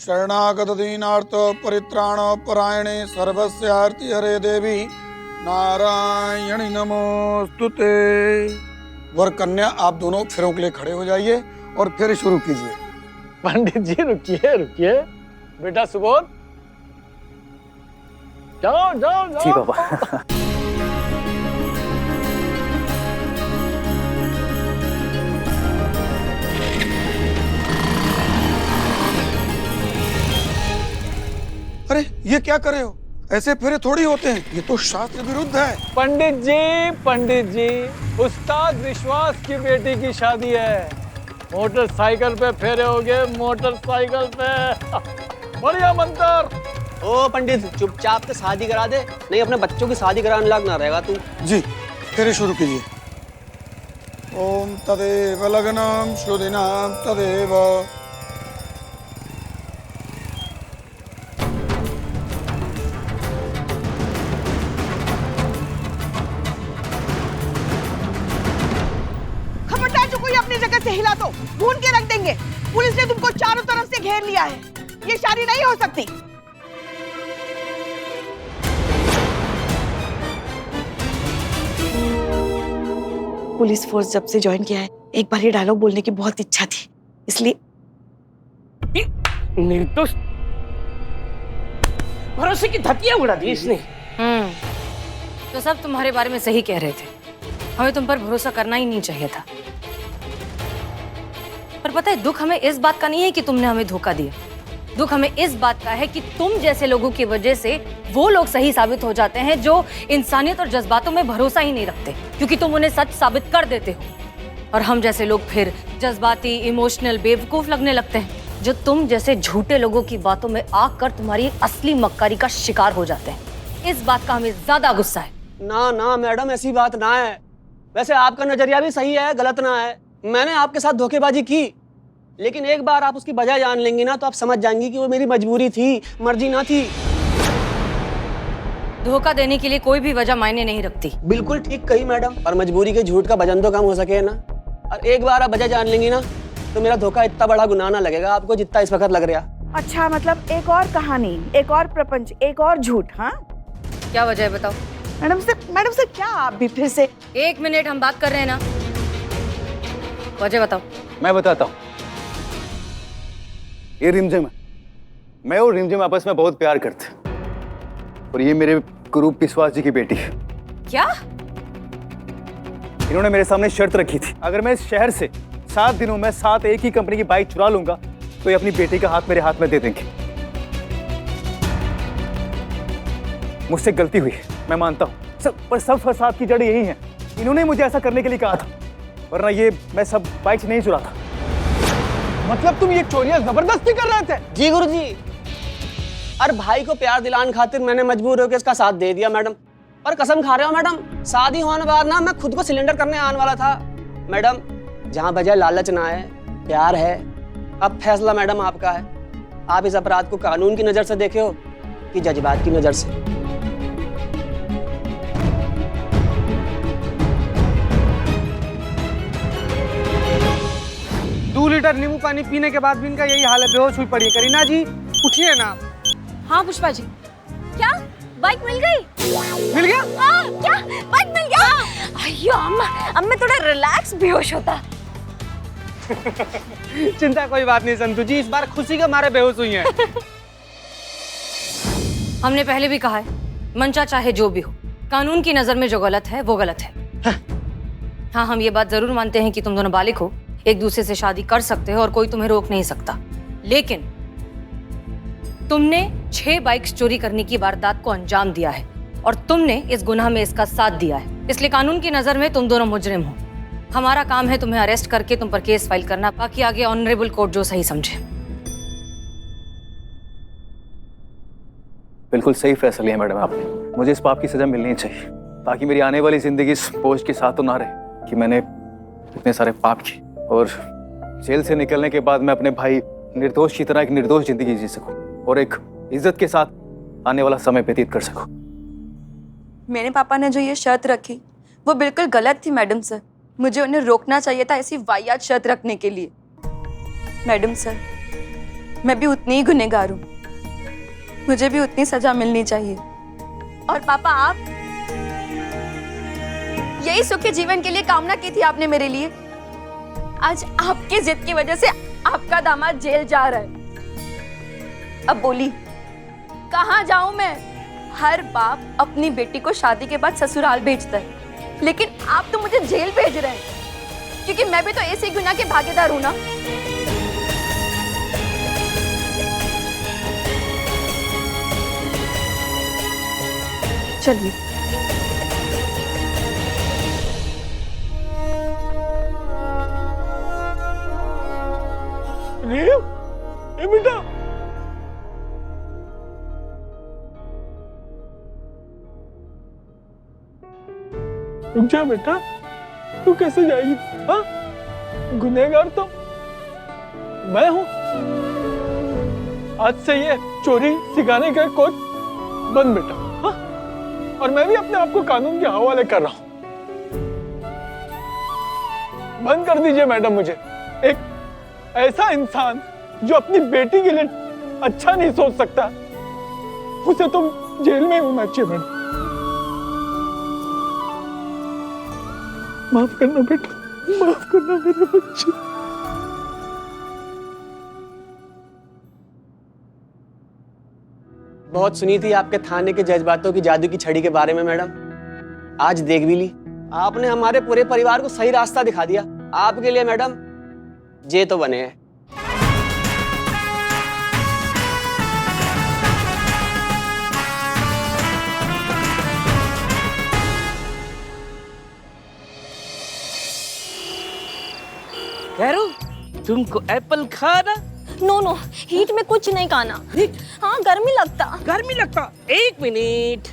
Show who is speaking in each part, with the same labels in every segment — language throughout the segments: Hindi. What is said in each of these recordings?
Speaker 1: शरणागत दीनार्थ परित्राण परायणे सर्वस्यार्ति हरे देवी नारायणी नमोस्तुते। वर कन्या आप दोनों फेरों के लिए खड़े हो जाइए और फिर शुरू कीजिए।
Speaker 2: पंडित जी रुकिए रुकिए, बेटा सुबोध जाओ जाओ जाओ।
Speaker 3: जी बाबा।
Speaker 1: अरे ये क्या कर रहे हो? ऐसे फेरे थोड़ी होते हैं, ये तो शास्त्र विरुद्ध है।
Speaker 2: पंडित जी उस्ताद विश्वास की बेटी की शादी है, मोटरसाइकिल पे फेरे होगे, मोटरसाइकिल पे। बढ़िया मंत्र।
Speaker 4: ओ पंडित चुपचाप से शादी करा दे, नहीं अपने बच्चों की शादी कराने लायक ना रहेगा तू।
Speaker 1: जी फेरे शुरू कीजिए। ओम तदेव लग्नम शुदिनाम तदेव।
Speaker 5: अपनी जगह से हिला दो, ढूंढ के रख देंगे। पुलिस ने तुमको चारों तरफ से घेर लिया है, ये शादी नहीं हो सकती। पुलिस फोर्स जब से ज्वाइन किया है, एक बार ये डायलॉग बोलने की बहुत इच्छा थी, इसलिए।
Speaker 6: निर्दोष भरोसे की धतिया उड़ा दी इसने।
Speaker 7: तो सब तुम्हारे बारे में सही कह रहे थे, हमें तुम पर भरोसा करना ही नहीं चाहिए था। पर पता है, दुख हमें इस बात का नहीं है कि तुमने हमें धोखा दिया, दुख हमें इस बात का है कि तुम जैसे लोगों की वजह से वो लोग सही साबित हो जाते हैं जो इंसानियत और जज्बातों में भरोसा ही नहीं रखते, क्योंकि तुम उन्हें सच साबित कर देते हो और हम जैसे लोग फिर जज्बाती, इमोशनल, बेवकूफ लगने लगते हैं, जो तुम जैसे झूठे लोगों की बातों में आकर तुम्हारी असली मक्कारी का शिकार हो जाते हैं। इस बात का हमें ज्यादा गुस्सा है।
Speaker 4: ना ना मैडम, ऐसी बात ना है। वैसे आपका नजरिया भी सही है, गलत ना है। मैंने आपके साथ धोखेबाजी की, लेकिन एक बार आप उसकी वजह जान लेंगी ना तो आप समझ जाएंगी कि वो मेरी मजबूरी थी, मर्जी ना थी।
Speaker 7: धोखा देने के लिए कोई भी वजह मायने नहीं रखती।
Speaker 4: बिल्कुल ठीक कही मैडम, पर मजबूरी के झूठ का वजन तो कम हो सके ना। और एक बार आप वजह जान लेंगी ना तो मेरा धोखा इतना बड़ा गुनाह ना लगेगा आपको जितना इस वक्त लग रहा।
Speaker 5: अच्छा, मतलब एक और कहानी, एक और प्रपंच, एक और झूठ। हाँ
Speaker 7: क्या वजह है बताओ?
Speaker 5: मैडम से क्या आप भी फिर से?
Speaker 7: 1 मिनट, हम बात कर रहे हैं ना, वजह बताओ।
Speaker 3: मैं बताता हूँ। ये रिमझिम है, मैं और रिमझिम आपस में बहुत प्यार करते, और ये मेरे गुरु विश्वास जी की बेटी है।
Speaker 7: क्या?
Speaker 3: इन्होंने मेरे सामने शर्त रखी थी, अगर मैं इस शहर से 7 दिनों में 7 एक ही कंपनी की बाइक चुरा लूंगा तो ये अपनी बेटी का हाथ मेरे हाथ में दे देंगे। मुझसे गलती हुई, मैं मानता हूँ, पर सब फसाद की जड़ यही है। इन्होंने मुझे ऐसा करने के लिए कहा था, वरना ये मैं सब बाइक नहीं चुराता।
Speaker 2: मतलब तुम ये चोरियां जबरदस्ती कर रहे थे?
Speaker 4: जी गुरुजी, और भाई को प्यार दिलाने खातिर मैंने मजबूर होकर इसका साथ दे दिया मैडम। और कसम खा रहे हो मैडम, शादी होने बाद ना मैं खुद को सिलेंडर करने आने वाला था। मैडम जहाँ बजाय लालच ना है, प्यार है। अब फैसला मैडम आपका है, आप इस अपराध को कानून की नजर से देखे हो कि जज्बात की नजर से।
Speaker 6: 2 लीटर नींबू पानी पीने के बाद भी इनका यही हाल है, बेहोश हुई पड़ी है। करीना जी उठिए ना।
Speaker 7: हाँ पुष्पा जी। क्या बाइक मिल गई?
Speaker 6: मिल गया?
Speaker 7: हाँ, क्या बाइक मिल गया? अయ్యో अम्मा, अब मैं थोड़ा रिलैक्स बेहोश होता।
Speaker 6: चिंता कोई बात नहीं संतू जी, इस बार खुशी के मारे बेहोश हुई हैं।
Speaker 7: हमने पहले भी कहा है, मंशा चाहे जो भी हो, कानून की नजर में जो गलत है वो गलत है। हाँ, हम ये बात जरूर मानते हैं कि तुम दोनों बालिग हो, एक दूसरे से शादी कर सकते हो और कोई तुम्हें रोक नहीं सकता, लेकिन तुमने 6 बाइक्स चोरी करने की वारदात को अंजाम दिया है और तुमने इस गुनाह में इसका साथ दिया है, इसलिए कानून की नजर में तुम दोनों मुजरिम हो। हमारा काम है तुम्हें अरेस्ट करके तुम पर केस फाइल करना, बाकी आगे ऑनरेबल कोर्ट जो सही समझे।
Speaker 3: बिल्कुल सही फैसला लिया मैडम आपने, मुझे इस पाप की सजा मिलनी चाहिए, ताकि मेरी आने वाली जिंदगी इस बोझ के साथ तो ना रहे कि मैंने इतने सारे पाप किए, और जेल से निकलने के बाद मैं अपने भाई निर्दोष की तरह एक निर्दोष जिंदगी जी सकूं और एक इज्जत के साथ आने वाला समय व्यतीत कर सकूं।
Speaker 8: मेरे पापा ने जो ये शर्त रखी वो बिल्कुल गलत थी मैडम सर, मुझे उन्हें रोकना चाहिए था ऐसी वाहियात शर्त रखने के लिए। मैडम सर, मैं भी उतनी ही गुनहगार हूँ, मुझे भी उतनी सजा मिलनी चाहिए। और पापा, आप यही सुखी जीवन के लिए कामना की थी आपने मेरे लिए। आज आपकी जिद की वजह से आपका दामाद जेल जा रहा है। अब बोली कहाँ जाऊं मैं? हर बाप अपनी बेटी को शादी के बाद ससुराल भेजता है, लेकिन आप तो मुझे जेल भेज रहे हैं, क्योंकि मैं भी तो ऐसे गुनाह के भागीदार हूं ना। चलिए।
Speaker 2: ए बेटा, रुक जा बेटा, तू कैसे जाएगी? हाँ, गुनहगार तो मैं हूं। आज से ये चोरी सिखाने का कोच बंद बेटा। हाँ, और मैं भी अपने आप को कानून के हवाले कर रहा हूं। बंद कर दीजिए मैडम मुझे। एक ऐसा इंसान जो अपनी बेटी के लिए अच्छा नहीं सोच सकता, उसे तो जेल में होना चाहिए मैडम। माफ करना बेटा, माफ करना मेरे बच्चे।
Speaker 4: बहुत सुनी थी आपके थाने के जज्बातों की जादू की छड़ी के बारे में मैडम, आज देख भी ली। आपने हमारे पूरे परिवार को सही रास्ता दिखा दिया। आपके लिए मैडम जे तो बने हैं।
Speaker 9: करो तुमको एप्पल खाना?
Speaker 8: नो नो, हीट में कुछ नहीं खाना। हाँ, गर्मी लगता।
Speaker 9: गर्मी लगता? एक मिनट।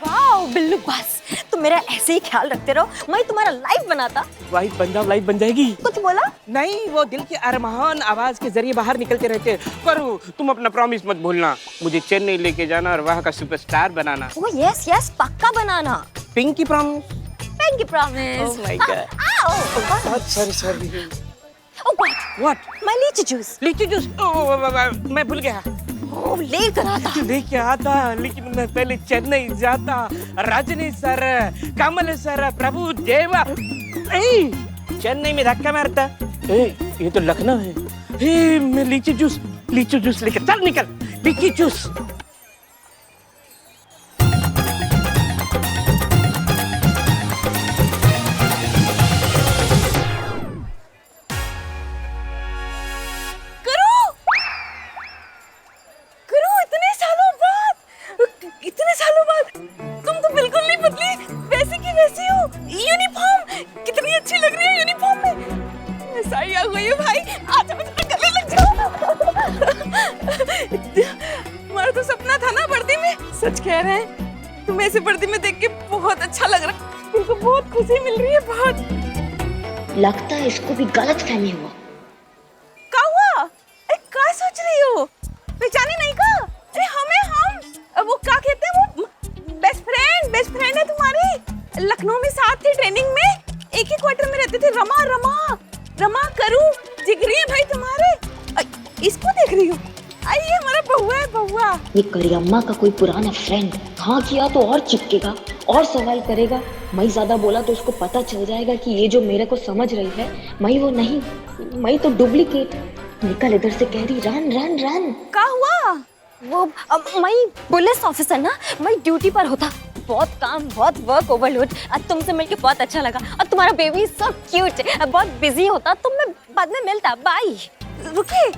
Speaker 8: वाओ बिल्लू, बस तुम मेरा ऐसे ही ख्याल रखते रहो, मैं तुम्हारा लाइफ बनाता।
Speaker 9: वाइफ बन जाओ, लाइफ बन जाएगी।
Speaker 8: कुछ बोला?
Speaker 9: नहीं, वो दिल के अरमान आवाज के जरिए बाहर निकलते रहते। करो तुम अपना प्रॉमिस मत भूलना, मुझे चेन्नई लेके जाना और वहाँ का सुपरस्टार बनाना।
Speaker 8: ओह यस यस, पक्का बनाना।
Speaker 9: Pinky promise.
Speaker 8: Pinky promise.
Speaker 9: Oh my god. Sorry.
Speaker 8: Oh what? My lychee juice.
Speaker 9: Lychee juice? मैं भूल गया।
Speaker 8: ओह लेकर आता।
Speaker 9: लेके आता, लेकिन मैं पहले चेन्नई जाता। रजनी सर, कमल सर, प्रभु देवा। चेन्नई में धक्का मारता। ये तो लखनऊ है। मैं लीची जूस लेके चल, निकल लीची जूस।
Speaker 8: इतने सालों बाद तुम तो बिल्कुल नहीं बदली, वैसी की वैसी हो। यूनिफॉर्म कितनी अच्छी लग रही है यूनिफॉर्म में। ऐसा ही आ गई है भाई, आज मैं तुम्हें गले लग जाऊं। हमारा तो सपना था ना वर्दी में। सच कह रहे हैं, तुम्हें ऐसे वर्दी में देख के बहुत अच्छा लग रहा है। तुमको बहुत खुशी मिल रही है। बहुत
Speaker 10: लगता है इसको भी गलत फहमी हुआ।
Speaker 8: क्या हुआ? अरे क्या सोच रही हो? पहचानी नहीं का? अरे हम वो क्या कहते हैं, वो बेस्ट फ्रेंड है तुम्हारी। लखनऊ में साथ थे, ट्रेनिंग में एक ही क्वार्टर में रहते थे। रमा करू जिगरी है भाई तुम्हारे। इसको देख रही हो? ये हमारा बहुआ।
Speaker 10: ये करियम्मा का कोई पुराना फ्रेंड, हाँ किया तो और चिपकेगा और सवाल करेगा। मैं ज्यादा बोला तो उसको पता चल जाएगा कि ये जो मेरे को समझ रही है, मैं वो नहीं, मैं तो डुप्लीकेट। निकल इधर से, कह रही रन।
Speaker 8: क्या हुआ? वो मैं पुलिस ऑफिसर ना, मैं ड्यूटी पर होता। बहुत काम, बहुत वर्क ओवरलोड। आज तुमसे मिलके बहुत अच्छा लगा। और तुम्हारा बेबी सो क्यूट है। बहुत बिजी होता तो मैं बाद में मिलता। बाय। रुकिए,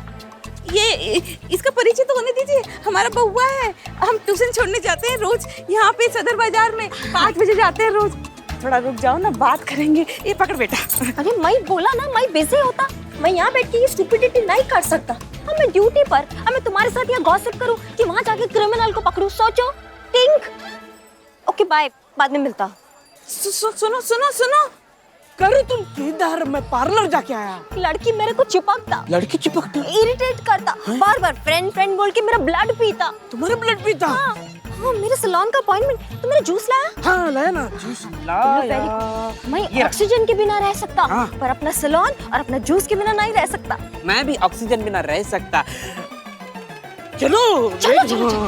Speaker 8: ये इसका परिचय तो होने दीजिए। हमारा बहुआ है, हम ट्यूशन छोड़ने जाते हैं रोज यहाँ पे सदर बाजार में। 5 बजे जाते हैं रोज। थोड़ा रुक जाओ ना, बात करेंगे। ये पकड़ बेटा। अरे मैं बोला ना, मैं बिजी होता। मैं यहाँ बैठ के ये स्टुपिडिटी नहीं कर सकता। मैं ड्यूटी पर, मैं तुम्हारे साथ यहाँ गॉसिप करूं कि वहाँ जाके क्रिमिनल को पकड़ूं? सोचो। थिंक। ओके बाय, बाद में मिलता।
Speaker 9: सुनो करो तुम किधर? मैं पार्लर जाके आया।
Speaker 8: लड़की मेरे को चिपकता,
Speaker 9: चिपकता,
Speaker 8: इरिटेट करता। बार-बार फ्रेंड बोल के मेरा ब्लड पीता।
Speaker 9: तुम्हारा ब्लड पीता?
Speaker 8: हाँ। हाँ, मेरे सैलून का अपॉइंटमेंट, तो मेरा जूस लाया?
Speaker 9: हाँ लाया ना, जूस लाया।
Speaker 8: मैं ऑक्सीजन के बिना रह सकता हूँ,
Speaker 9: हाँ।
Speaker 8: पर अपना सैलून और अपना जूस के बिना नहीं रह सकता।
Speaker 9: मैं भी ऑक्सीजन बिना रह सकता। चलो
Speaker 8: चलो, चलो, चलो।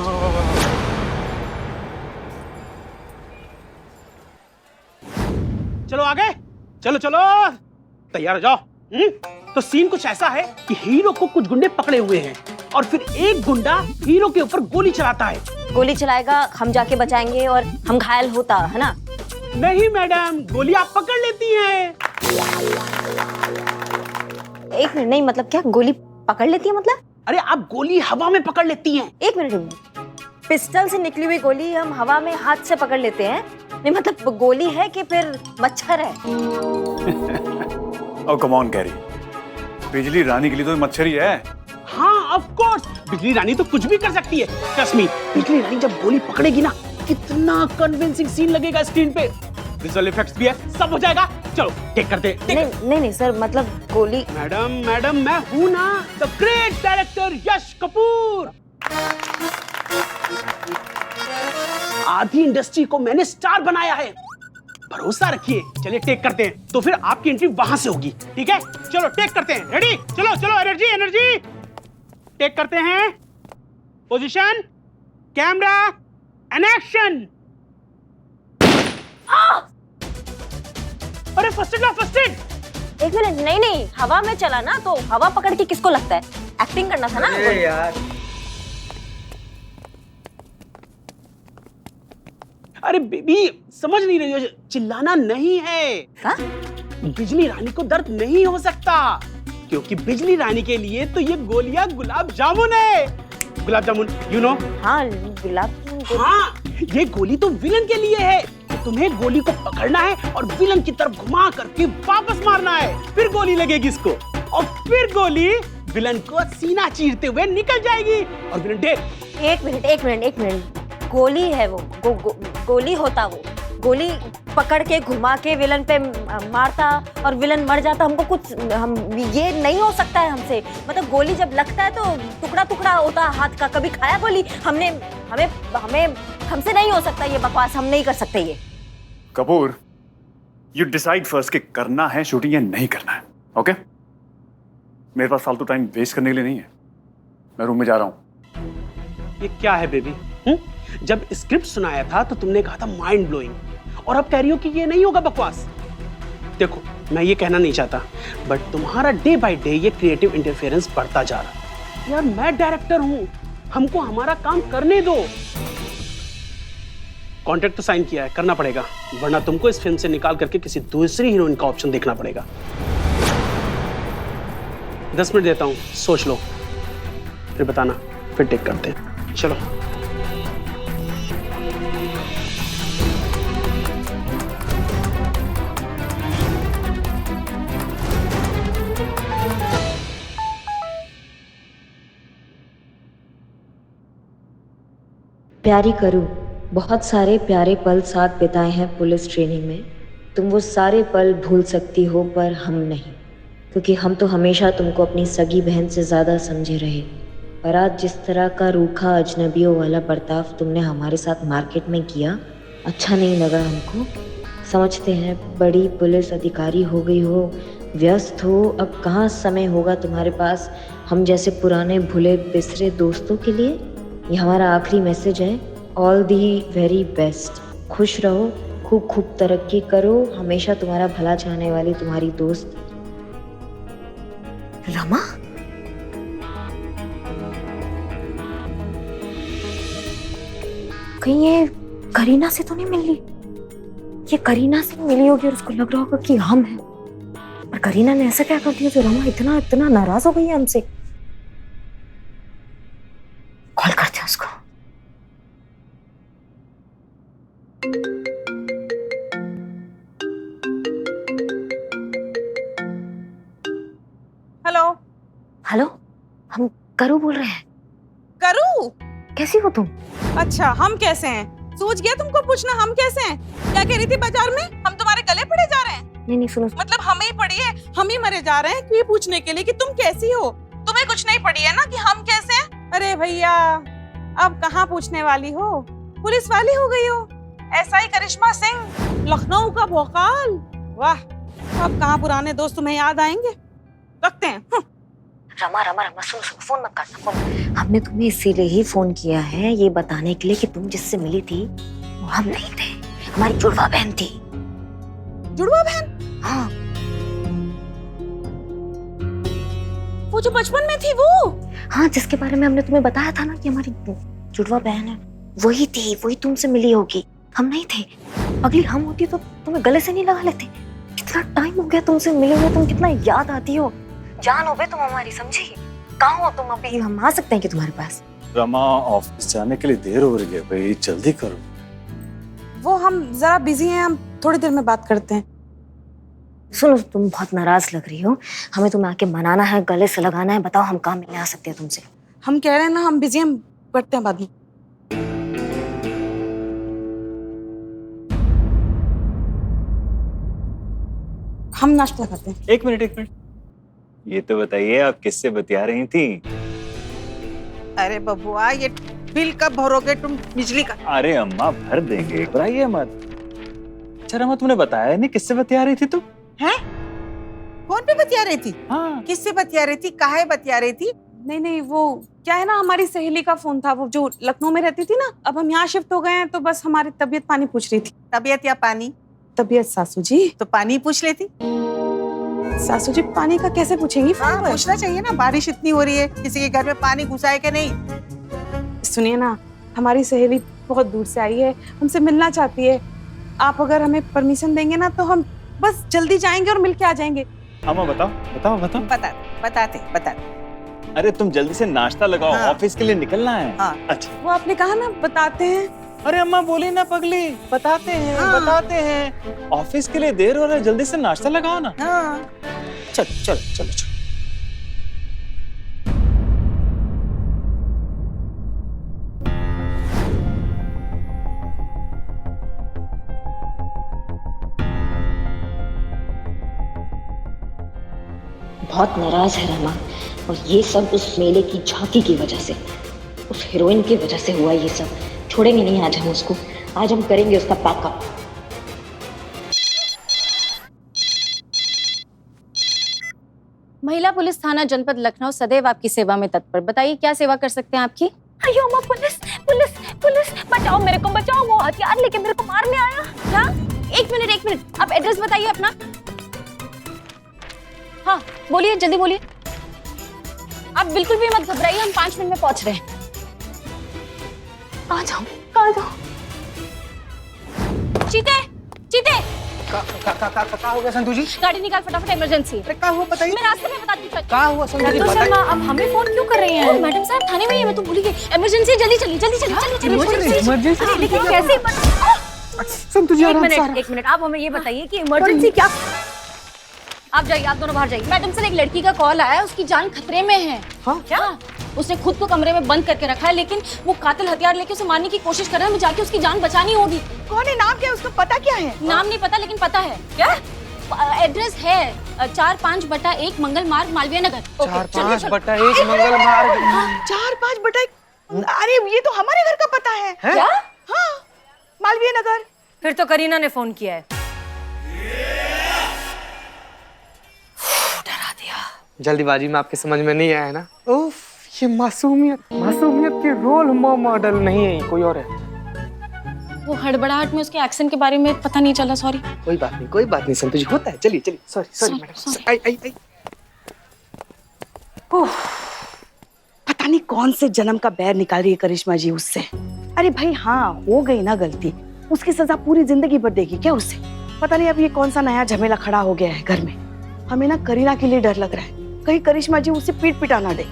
Speaker 11: चलो आगे, चलो चलो, तैयार हो जाओ। तो सीन कुछ ऐसा है कि हीरो को कुछ गुंडे पकड़े हुए हैं और फिर एक गुंडा हीरो के ऊपर गोली चलाता है।
Speaker 8: गोली चलाएगा, हम जाके बचाएंगे और हम घायल होता है ना?
Speaker 11: नहीं मैडम, गोली आप पकड़ लेती हैं।
Speaker 8: एक मिनट, नहीं मतलब क्या गोली पकड़ लेती है मतलब?
Speaker 11: अरे आप गोली हवा में पकड़ लेती हैं।
Speaker 8: एक मिनट, पिस्टल से निकली हुई गोली हम हवा में हाथ से पकड़ लेते हैं? नहीं मतलब गोली है कि फिर मच्छर है?
Speaker 3: ओ कम ऑन कैरी, बिजली रानी के लिए तो मच्छर ही है।
Speaker 11: हाँ ऑफ कोर्स, बिजली रानी तो कुछ भी कर सकती है। ट्रस्ट मी, बिजली रानी जब गोली पकड़ेगी ना, कितना कन्विंसिंग सीन लगेगा स्क्रीन पे। विजुअल इफेक्ट्स भी है, सब हो जाएगा। चलो टेक करते हैं।
Speaker 8: नहीं सर, मतलब गोली।
Speaker 11: मैडम मैं हूं ना, द ग्रेट डायरेक्टर यश कपूर। आधी इंडस्ट्री को मैंने स्टार बनाया है, भरोसा रखिए। चलिए टेक करते हैं, तो फिर आपकी एंट्री वहां से होगी, ठीक है? चलो टेक करते हैं। रेडी? चलो चलो, एनर्जी एनर्जी। टेक करते हैं। Position, camera and action. अरे फर्स्ट एड, फर्स्ट एड।
Speaker 8: एक मिनट, नहीं हवा में चला ना, तो हवा पकड़ के किसको लगता है? एक्टिंग करना था ना।
Speaker 9: अरे यार,
Speaker 11: अरे बेबी समझ नहीं रही हो, चिल्लाना नहीं है।
Speaker 8: हाँ?
Speaker 11: बिजली रानी को दर्द नहीं हो सकता, क्योंकि बिजली रानी के लिए तो ये गोलियां गुलाब जामुन है। Gulab jamun, you know?
Speaker 8: हाँ, गुलाब जामुन।
Speaker 11: हाँ, ये गोली तो विलन के लिए है। तुम्हें गोली को पकड़ना है और विलन की तरफ घुमा करके वापस मारना है। फिर गोली लगेगी इसको और फिर गोली विलन को सीना चीरते हुए निकल जाएगी और विलन डेड।
Speaker 8: एक मिनट, गोली है वो, गोली होता वो, गोली पकड़ के घुमा के विलन पे मारता और विलन मर जाता। हमको कुछ ये नहीं हो सकता है हमसे। मतलब गोली जब लगता है तो टुकड़ा टुकड़ा होता है हाथ का। कभी खाया गोली हमने? हमसे नहीं हो सकता ये बकवास, हम नहीं कर सकते ये।
Speaker 3: कपूर, यू डिसाइड फर्स्ट कि करना है शूटिंग या नहीं करना है, ओके? मेरे पास फालतू टाइम वेस्ट करने के लिए नहीं है। मैं रूम में जा रहा हूं।
Speaker 11: ये क्या है बेबी? जब स्क्रिप्ट सुनाया था तो तुमने कहा था माइंड ब्लोइंग, और अब कह रही हो कि ये नहीं होगा बकवास। देखो मैं ये कहना नहीं चाहता, बट तुम्हारा डे बाय डे ये क्रिएटिव इंटरफेरेंस बढ़ता जा रहा है। यार मैं डायरेक्टर हूं, हमको हमारा काम करने दो। कॉन्ट्रैक्ट तो साइन किया है, करना पड़ेगा, वरना तुमको इस फिल्म से निकाल करके किसी दूसरी हीरोइन का ऑप्शन देखना पड़ेगा। 10 मिनट देता हूं, सोच लो, फिर बताना, फिर टेक करते हैं। चलो।
Speaker 10: प्यारी करूँ, बहुत सारे प्यारे पल साथ बिताए हैं पुलिस ट्रेनिंग में। तुम वो सारे पल भूल सकती हो पर हम नहीं, क्योंकि हम तो हमेशा तुमको अपनी सगी बहन से ज़्यादा समझे रहे। पर आज जिस तरह का रूखा अजनबियों वाला बर्ताव तुमने हमारे साथ मार्केट में किया, अच्छा नहीं लगा हमको। समझते हैं बड़ी पुलिस अधिकारी हो गई हो, व्यस्त हो, अब कहाँ समय होगा तुम्हारे पास हम जैसे पुराने भूले बिसरे दोस्तों के लिए। ये हमारा आखिरी मैसेज है। All the very best. खुश रहो, खूब खूब तरक्की करो। हमेशा तुम्हारा भला चाहने वाली तुम्हारी दोस्त
Speaker 8: रमा। कहीं ये करीना से तो नहीं मिल रही? ये करीना से मिली होगी और उसको लग रहा होगा कि हम हैं। पर करीना ने ऐसा क्या कर दिया जो रमा इतना इतना नाराज हो गई है हमसे? कॉल करते हैं उसको।
Speaker 5: हेलो
Speaker 8: हेलो, हम करू बोल रहे हैं।
Speaker 5: करू?
Speaker 8: कैसी हो तुम?
Speaker 5: अच्छा हम कैसे हैं? सूझ गया तुमको पूछना हम कैसे हैं? क्या कह रही थी बाजार में? हम तुम्हारे गले पड़े जा रहे हैं?
Speaker 8: नहीं सुनो।
Speaker 5: मतलब हमें ही पड़ी है, हम ही मरे जा रहे हैं ये पूछने के लिए कि तुम कैसी हो। तुम्हें कुछ नहीं पड़ी है ना कि हम कैसे हैं? अरे भैया अब कहाँ पूछने वाली हो, पुलिस वाली हो गई हो। एसआई करिश्मा सिंह, लखनऊ का भोकाल। वाह, अब कहाँ पुराने दोस्त तुम्हें याद आएंगे। रखते हैं।
Speaker 8: रमा रमा रमा सुन सुन, फोन मत करना फोन। हमने तुम्हें इसीलिए ही फोन किया है, ये बताने के लिए कि तुम जिससे मिली थी वो हम नहीं थे, हमारी जुड़वा बहन थी।
Speaker 5: जुड़वा बहन?
Speaker 8: हाँ।
Speaker 5: वो जो बचपन में थी वो?
Speaker 8: हाँ, जिसके बारे में हमने तुम्हें बताया था ना कि हमारी जुड़वा बहन है, वही थी, वही तुमसे मिली होगी, हम नहीं थे। अगली हम होती तो तुम्हें गले से नहीं लगा लेते। कितना टाइम हो गया तुमसे मिले हुए, तुम कितना याद आती हो, जान हो बे तुम हमारी, समझी? कहाँ हो तुम अभी? हम आ सकते हैं कि तुम्हारे पास?
Speaker 3: रमा, ऑफिस जाने के लिए देर हो रही है भाई, जल्दी करो।
Speaker 5: वो हम जरा बिजी हैं, हम थोड़ी देर में बात करते हैं।
Speaker 8: सुनो, तुम बहुत नाराज लग रही हो, हमें तुम्हें आके मनाना है, गले से लगाना है। बताओ हम कहाँ मिलने आ सकते हैं तुमसे?
Speaker 5: हम कह रहे हैं ना, हम बिजी हैं, हम करते हैं बाद में। हम नाश्ता करते हैं।
Speaker 3: एक मिनट, ये तो बताइए आप किससे बतिया रही थी?
Speaker 5: अरे बबुआ, ये बिल कब भरोगे तुम बिजली का?
Speaker 3: अरे अम्मा भर देंगे, घबराइए मत। अच्छा रमा, तुमने बताया नहीं किससे बतिया रही थी तुम?
Speaker 5: हैं? फोन पे बतिया रही थी?
Speaker 3: हाँ।
Speaker 5: किससे बतिया रही थी? काहे बतिया रही थी? नहीं नहीं, वो क्या है ना, हमारी सहेली का फोन था, वो जो लखनऊ में रहती थी ना। अब हम यहाँ शिफ्ट हो गए हैं तो बस हमारी तबीयत पानी पूछ रही थी। तबीयत या पानी? तबीयत सासू जी। तो पानी पूछ लेती। सासू जी पानी का कैसे पूछेंगी? हाँ, पूछना चाहिए ना, बारिश इतनी हो रही है, किसी के घर में पानी घुसा है कि नहीं? सुनिए ना, हमारी सहेली बहुत दूर से आई है, हमसे मिलना चाहती है। आप अगर हमें परमिशन देंगे ना तो हम बस जल्दी जाएंगे और मिल के आ जाएंगे।
Speaker 3: अम्मा बताओ।
Speaker 5: बताते।
Speaker 3: अरे तुम जल्दी से नाश्ता लगाओ,
Speaker 5: हाँ।
Speaker 3: ऑफिस के लिए निकलना है।
Speaker 5: हाँ।
Speaker 3: अच्छा।
Speaker 5: वो आपने कहा ना बताते हैं।
Speaker 3: अरे अम्मा बोली ना पगली, बताते हैं। ऑफिस के लिए देर हो रहा है, जल्दी से नाश्ता लगाओ ना।
Speaker 5: हाँ। चलो।
Speaker 10: बहुत नाराज है रमा, और ये सब उस मेले की झांकी की वजह से, उस हीरोइन की वजह से हुआ ये सब। छोड़ेंगे नहीं आज हम उसको, आज हम करेंगे उसका पैकअप।
Speaker 8: महिला पुलिस थाना जनपद लखनऊ सदैव आपकी सेवा में तत्पर। बताइए क्या सेवा कर सकते हैं आपकी? अयो अम्मा, पुलिस बचाओ, मेरे को बचाओ, वो हथियार लेके मेरे को मारने आया। क्या? एक मिनट, आप एड्रेस बताइए अपना। हाँ बोलिए, जल्दी बोलिए। आप बिल्कुल भी मत घबराइए, हम 5 मिनट में पहुंच रहे हैं। कहाँ जाऊँ? चीते
Speaker 6: क्या हो गया संतू जी?
Speaker 8: गाड़ी निकाल फटाफट, इमरजेंसी।
Speaker 6: क्या हुआ बताइए?
Speaker 8: मैं रास्ते में बताती हूँ।
Speaker 6: क्या हुआ संतू जी?
Speaker 8: तो शर्मा, अब हमें फोन क्यों कर रहे हैं? मैडम साहब थाने में ही है, मैं तो भूल गई। इमरजेंसी, जल्दी चलिए।
Speaker 6: इमरजेंसी
Speaker 8: लेकिन कैसे?
Speaker 6: संतू जी
Speaker 8: एक मिनट, आप हमें ये बताइए कि इमरजेंसी क्या? आप जाइए, आप दोनों बाहर जाइए। मैडम सर, एक लड़की का कॉल आया है, उसकी जान खतरे में है।
Speaker 6: हाँ?
Speaker 8: क्या? उसने खुद को कमरे में बंद करके रखा है, लेकिन वो कातिल हथियार लेके उसे मारने की कोशिश कर रहा है। हमें जाके उसकी जान बचानी होगी।
Speaker 5: कौन है? नाम क्या है उसका? पता क्या है?
Speaker 8: नाम नहीं पता, लेकिन पता है। क्या? एड्रेस है 4-5/1 मंगल मार्ग, मालवीय नगर।
Speaker 6: 4-5/1 मंगल मार्ग।
Speaker 5: 4-5/1। अरे ये तो हमारे घर का पता है।
Speaker 8: क्या?
Speaker 5: हाँ, मालवीय नगर।
Speaker 7: फिर तो करीना ने फोन किया है। डरा दिया।
Speaker 6: जल्दीबाजी में आपके समझ में नहीं आया ना? उफ, ये मासूमियत के रोल मॉडल नहीं है, कोई और है।
Speaker 8: वो हड़बड़ाहट में उसके एक्शन के बारे में पता नहीं चला, सॉरी।
Speaker 6: कोई बात नहीं संतोष जी, होता है। चलिए सॉरी मैडम। आई।
Speaker 5: पता नहीं कौन से जन्म का बैर निकाल रही है करिश्मा जी उससे। अरे भाई हाँ, हो गई ना गलती, उसकी सजा पूरी जिंदगी भर देगी क्या उससे? पता नहीं अब ये कौन सा नया झमेला खड़ा हो गया है घर में। हमें ना करीना के लिए डर लग रहा है, कहीं करिश्मा जी उसे पीट पिटा ना दे।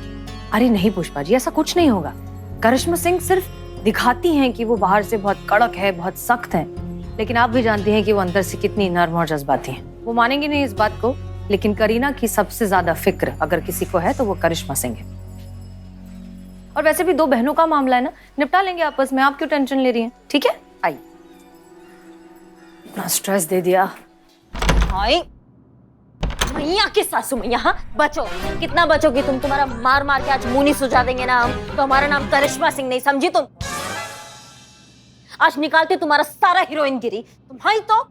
Speaker 7: अरे नहीं पुष्पा जी, ऐसा कुछ नहीं होगा। करिश्मा सिंह सिर्फ दिखाती हैं कि वो बाहर से बहुत कड़क है, बहुत सख्त है, लेकिन आप भी जानती हैं कि वो अंदर से कितनी नर्म और जज्बाती हैं। वो मानेंगे नहीं इस बात को, लेकिन करीना की सबसे ज्यादा फिक्र अगर किसी को है तो वो करिश्मा सिंह है। और वैसे भी 2 बहनों का मामला है ना, निपटा लेंगे आपस में, आप क्यों टेंशन ले रही हैं? ठीक है, आइए। इतना स्ट्रेस दे दिया।
Speaker 8: हाय मैया की सासू मैया, हाँ बचो। कितना बचोगी तुम? तुम्हारा मार मार के आज मुंह नहीं सुझा देंगे ना हम, तो हमारा नाम करिश्मा सिंह नहीं, समझी तुम? आज निकालते तुम्हारा सारा हीरोइन गिरी। तुम्हारी तो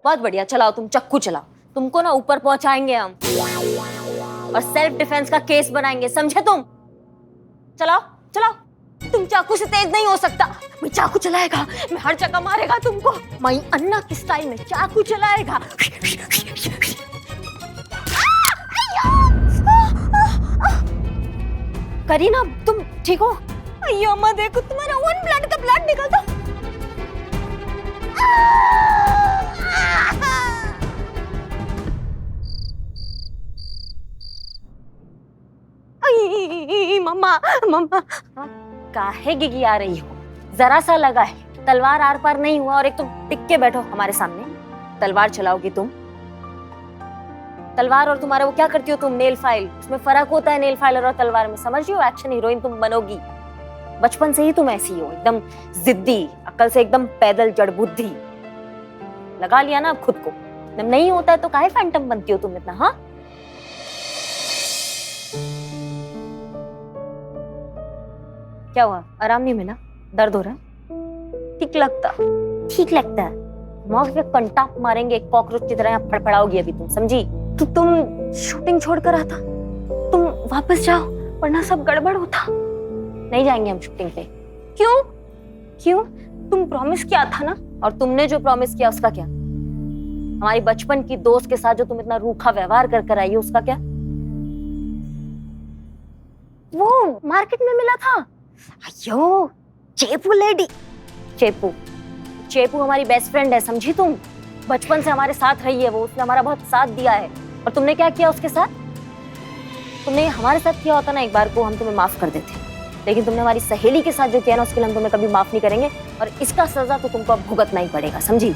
Speaker 8: बहुत बढ़िया, चलाओ तुम चाकू चलाओ, तुमको ना ऊपर पहुंचाएंगे हम और सेल्फ डिफेंस का केस बनाएंगे, समझे तुम? चलाओ चलाओ, तुम चाकू से तेज नहीं हो सकता। मैं चाकू चलाएगा, मैं हर जगह मारेगा तुमको। मैं अन्ना की स्टाइल में चाकू चलाएगा। करीना तुम ठीक हो? अయ్యో अम्मा देखो तुम्हारा ओन ब्लड का ब्लड निकलता। मम्मा मम्मा काहे गिगिया रही हो? जरा सा लगा है, तलवार आर पार नहीं हुआ और एक तुम टिक के बैठो हमारे सामने। तलवार चलाओगी तुम? तलवार और तुम्हारा वो क्या करती हो तुम? Nail file. उसमें फर्क होता है नेल फाइल और तलवार में, समझ रही हो? एक्शन हीरोइन तुम बनोगी। बचपन से ही तुम ऐसी हो, एकदम जिद्दी, अक्ल से एकदम पैदल, जड़ बुद्धि। लगा लिया ना अब खुद को। जब नहीं होता है तो काहे फैंटम बनती हो तुम इतना? हाँ क्या हुआ? आराम नहीं मिला? दर्द हो रहा है? ठीक लगता है। मौत के कंटा मारेंगे एक कॉकरोच की तरह, फड़फड़ाओगी अभी तुम, समझी? तो तुम शूटिंग छोड़कर आता, तुम वापस जाओ वरना सब गड़बड़ होता। नहीं जाएंगे हम शूटिंग पे। क्यों? तुम प्रॉमिस किया था ना, और तुमने जो प्रॉमिस किया उसका क्या? हमारी बचपन की दोस्त के साथ जो तुम इतना रूखा व्यवहार कर आई हो उसका क्या? वो मार्केट में मिला था, अयो चेपू लेडी। चेपू हमारी बेस्ट फ्रेंड है, समझी तुम? बचपन से हमारे साथ रही है वो, उसने हमारा बहुत साथ दिया है। और तुमने क्या किया उसके साथ? तुमने हमारे साथ किया होता ना एक बार को, हम तुम्हें माफ कर देते। लेकिन तुमने हमारी सहेली के साथ जो किया ना, उसके लिए हम तुम्हें कभी माफ नहीं करेंगे, और इसका सजा तो तुमको अब भुगतना ही पड़ेगा, समझी?